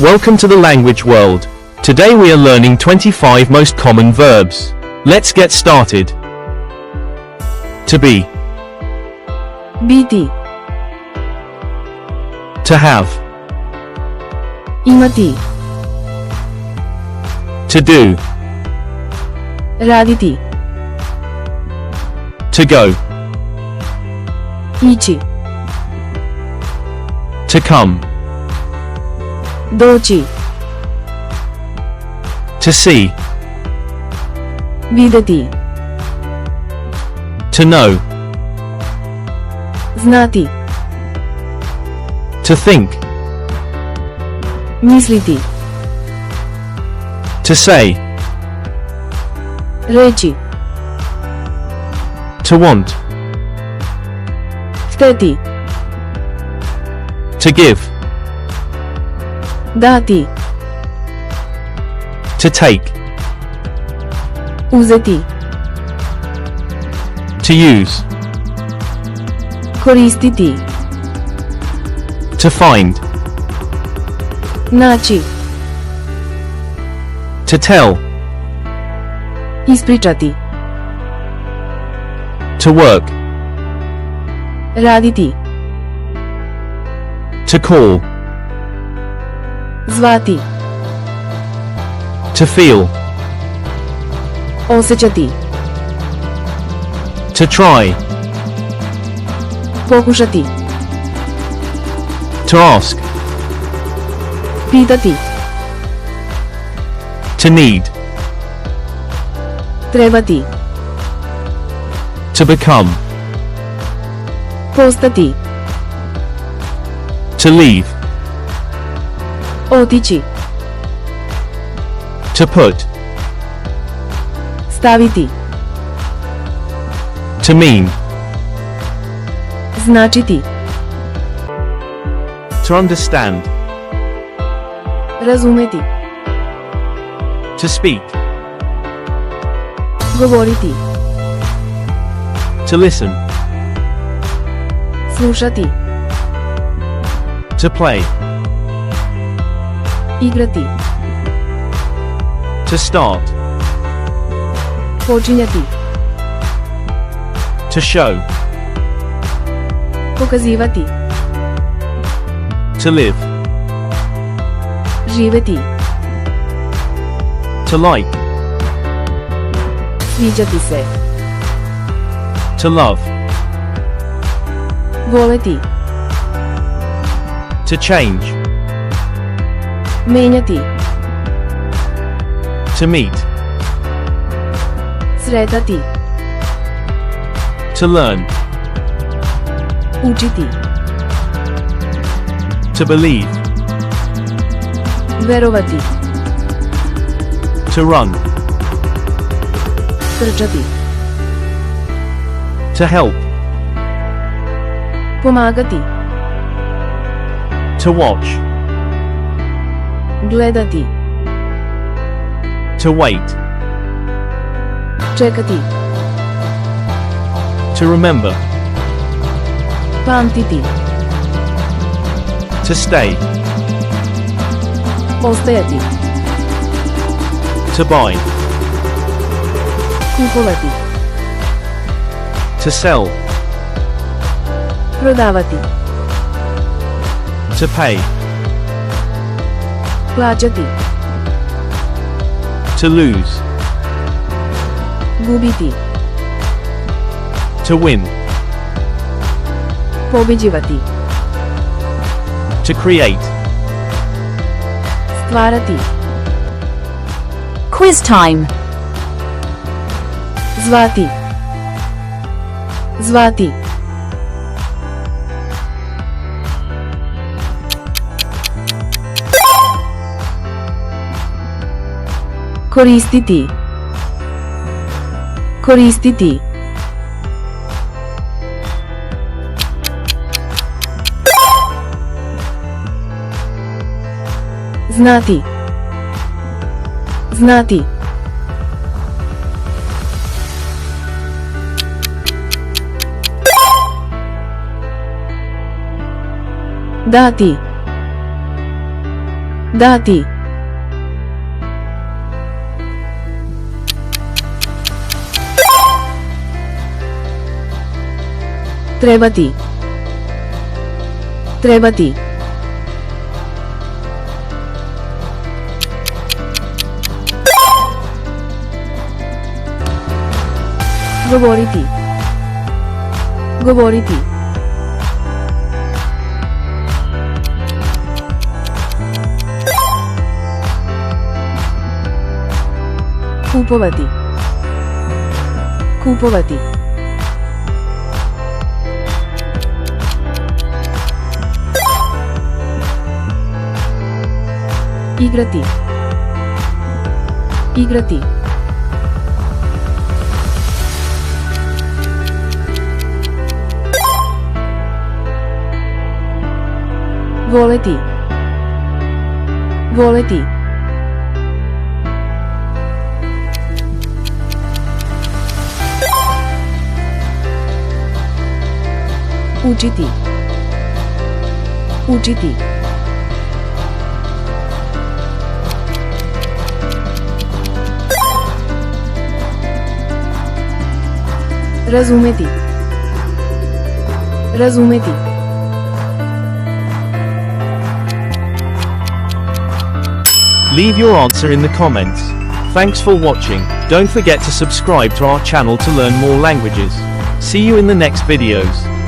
Welcome to the language world. Today we are learning 25 most common verbs. Let's get started. To be, biti, to have, imati, to do, raditi, to go, ići, to come, doći, to see, videti, to know, znati, to think, misliti, to say, reći, to want, hteti, to give, dati, to take, uzeti, to use, koristiti, to find, naći, to tell, ispričati, to work, raditi, to call, zvati, to feel, osjećati, to try, pokušati, to ask, pitati, to need, trebati, to become, postati, to leave, otići, to put, staviti, to mean, značiti, to understand, razumeti, to speak, govoriti, to listen, slušati, to play, igrati, to start, počinjati, to show, pokazivati, to live, živeti, to like, sviđati se, to love, voleti, to change, menjati, to meet, sretati, to learn, učiti, to believe, verovati, to run, trčati, to help, pomagati, to watch, gledati, to wait, čekati, to remember, pamtiti, to stay, ostajati, to buy, kupovati, to sell, prodavati, to pay, plaćati, to lose, gubiti, to win, pobeđivati, to create. stvarati, Quiz time. zvati, zvati, koristiti, koristiti, znati, znati, dati, Dati. Trebati. Trebati. Govoriti. Govoriti. Kupovati. Kupovati. Igrati. Igrati. Voleti. Voleti. Učiti. Učiti. Razumeti. Razumeti. Leave your answer in the comments. Thanks for watching. Don't forget to subscribe to our channel to learn more languages. See you in the next videos.